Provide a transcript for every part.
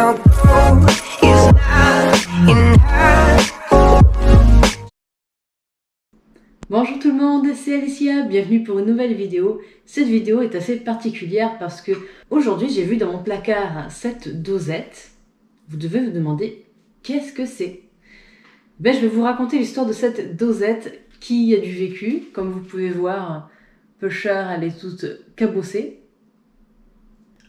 our growth is not in her. Bonjour tout le monde, c'est Alicia, bienvenue pour une nouvelle vidéo. Cette vidéo est assez particulière parce que aujourd'hui j'ai vu dans mon placard cette dosette. Vous devez vous demander qu'est-ce que c'est. Je vais vous raconter l'histoire de cette dosette qui a du vécu. Comme vous pouvez voir, peu chère, elle est toute cabossée.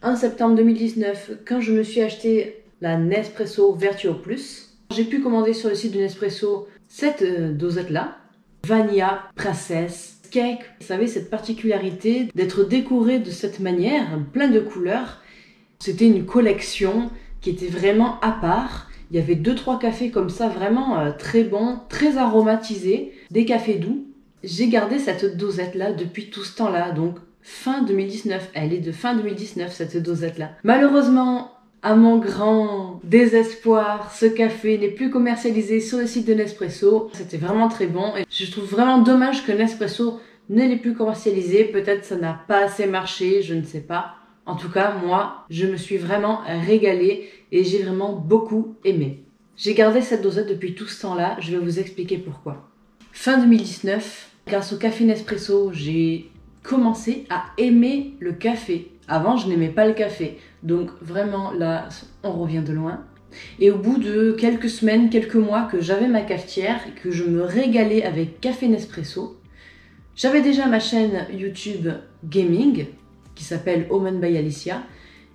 En septembre 2019, quand je me suis acheté la Nespresso Vertuo Plus, j'ai pu commander sur le site de Nespresso cette dosette-là. Vanilla, princesse, cake. Vous savez, cette particularité d'être décorée de cette manière, plein de couleurs. C'était une collection qui était vraiment à part. Il y avait 2-3 cafés comme ça, vraiment très bons, très aromatisés, des cafés doux. J'ai gardé cette dosette-là depuis tout ce temps-là, donc fin 2019. Elle est de fin 2019, cette dosette-là. Malheureusement, à mon grand désespoir, ce café n'est plus commercialisé sur le site de Nespresso. C'était vraiment très bon et je trouve vraiment dommage que Nespresso ne l'ait plus commercialisé. Peut-être ça n'a pas assez marché, je ne sais pas. En tout cas, moi, je me suis vraiment régalée et j'ai vraiment beaucoup aimé. J'ai gardé cette dosette depuis tout ce temps-là, je vais vous expliquer pourquoi. Fin 2019, grâce au café Nespresso, j'ai commencé à aimer le café. Avant, je n'aimais pas le café. Donc vraiment, là, on revient de loin. Et au bout de quelques semaines, quelques mois que j'avais ma cafetière et que je me régalais avec Café Nespresso, j'avais déjà ma chaîne YouTube Gaming qui s'appelle Omen by Alicia.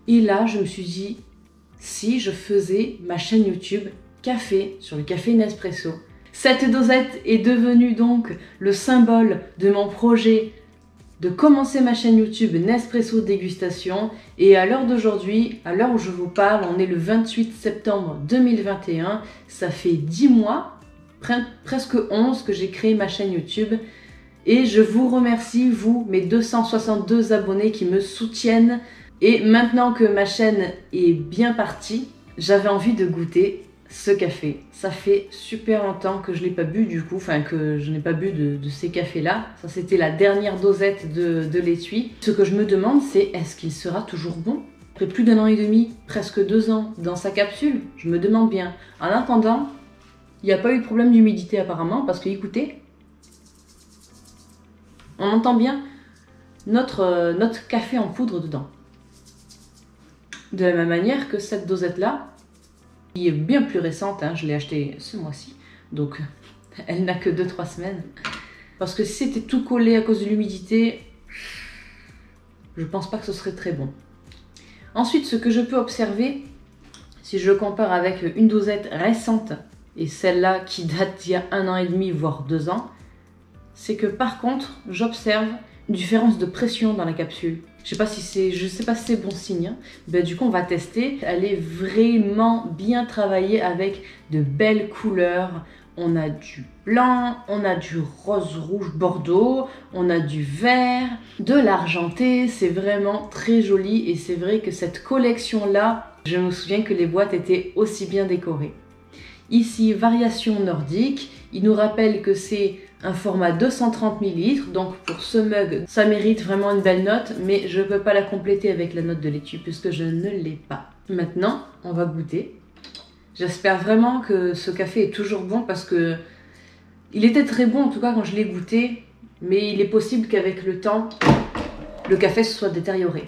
Et là, je me suis dit, si je faisais ma chaîne YouTube Café sur le café Nespresso. Cette dosette est devenue donc le symbole de mon projet de commencer ma chaîne YouTube Nespresso Dégustation. Et à l'heure d'aujourd'hui, à l'heure où je vous parle, on est le 28 septembre 2021. Ça fait 10 mois, presque 11 que j'ai créé ma chaîne YouTube. Et je vous remercie, vous, mes 262 abonnés qui me soutiennent. Et maintenant que ma chaîne est bien partie, j'avais envie de goûter ce café. Ça fait super longtemps que je ne l'ai pas bu du coup, enfin que je n'ai pas bu de ces cafés-là. Ça c'était la dernière dosette de l'étui. Ce que je me demande c'est est-ce qu'il sera toujours bon? Après plus d'1 an et demi, presque 2 ans dans sa capsule, je me demande bien. En attendant, il n'y a pas eu de problème d'humidité apparemment parce que écoutez, on entend bien notre café en poudre dedans. De la même manière que cette dosette-là, qui est bien plus récente, hein, je l'ai achetée ce mois-ci, donc elle n'a que 2-3 semaines. Parce que si c'était tout collé à cause de l'humidité, je pense pas que ce serait très bon. Ensuite, ce que je peux observer, si je compare avec une dosette récente et celle-là qui date d'il y a 1 an et demi, voire 2 ans, c'est que par contre, j'observe une différence de pression dans la capsule. Je sais pas si c'est bon signe. Hein. Ben, du coup, on va tester. Elle est vraiment bien travaillée avec de belles couleurs. On a du blanc, on a du rose, rouge, bordeaux, on a du vert, de l'argenté. C'est vraiment très joli et c'est vrai que cette collection-là, je me souviens que les boîtes étaient aussi bien décorées. Ici, variation nordique. Il nous rappelle que c'est un format 230 ml. Donc pour ce mug, ça mérite vraiment une belle note. Mais je ne peux pas la compléter avec la note de l'étui puisque je ne l'ai pas. Maintenant, on va goûter. J'espère vraiment que ce café est toujours bon parce que il était très bon en tout cas quand je l'ai goûté. Mais il est possible qu'avec le temps, le café se soit détérioré.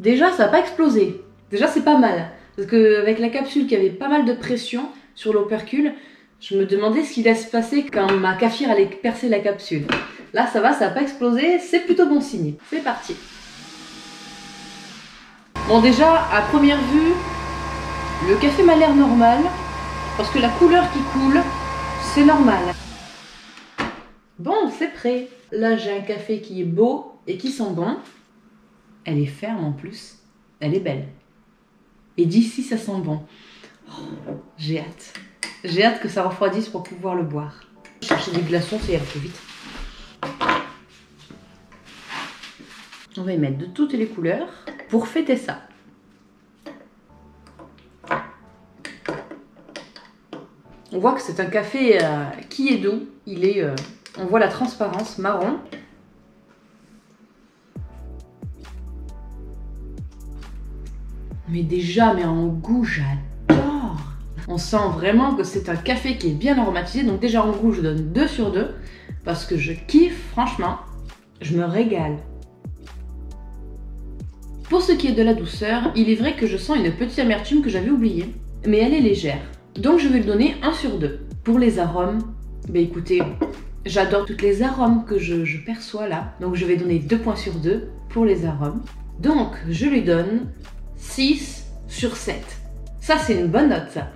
Déjà, ça n'a pas explosé. Déjà, c'est pas mal. Parce qu'avec la capsule qui avait pas mal de pression sur l'opercule, je me demandais ce qu'il allait se passer quand ma cafetière allait percer la capsule. Là, ça va, ça n'a pas explosé, c'est plutôt bon signe. C'est parti. Bon, déjà, à première vue, le café m'a l'air normal, parce que la couleur qui coule, c'est normal. Bon, c'est prêt. Là, j'ai un café qui est beau et qui sent bon. Elle est ferme en plus. Elle est belle. Et d'ici, ça sent bon. Oh, j'ai hâte. J'ai hâte que ça refroidisse pour pouvoir le boire. Chercher des glaçons, ça ira plus vite. On va y mettre de toutes les couleurs pour fêter ça. On voit que c'est un café qui est doux. On voit la transparence marron. Mais déjà, mais en goût, j'adore. On sent vraiment que c'est un café qui est bien aromatisé. Donc déjà en goût, je donne 2 sur 2 parce que je kiffe, franchement. Je me régale. Pour ce qui est de la douceur, il est vrai que je sens une petite amertume que j'avais oubliée, mais elle est légère. Donc je vais lui donner 1 sur 2. Pour les arômes, bah écoutez, j'adore tous les arômes que je perçois là. Donc je vais donner 2 points sur 2 pour les arômes. Donc je lui donne 6 sur 7. Ça c'est une bonne note ça.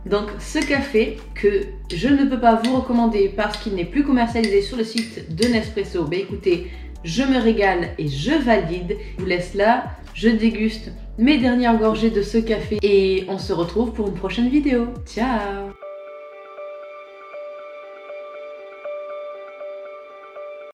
Donc ce café que je ne peux pas vous recommander parce qu'il n'est plus commercialisé sur le site de Nespresso, bah écoutez, je me régale et je valide. Je vous laisse là, je déguste mes dernières gorgées de ce café et on se retrouve pour une prochaine vidéo. Ciao!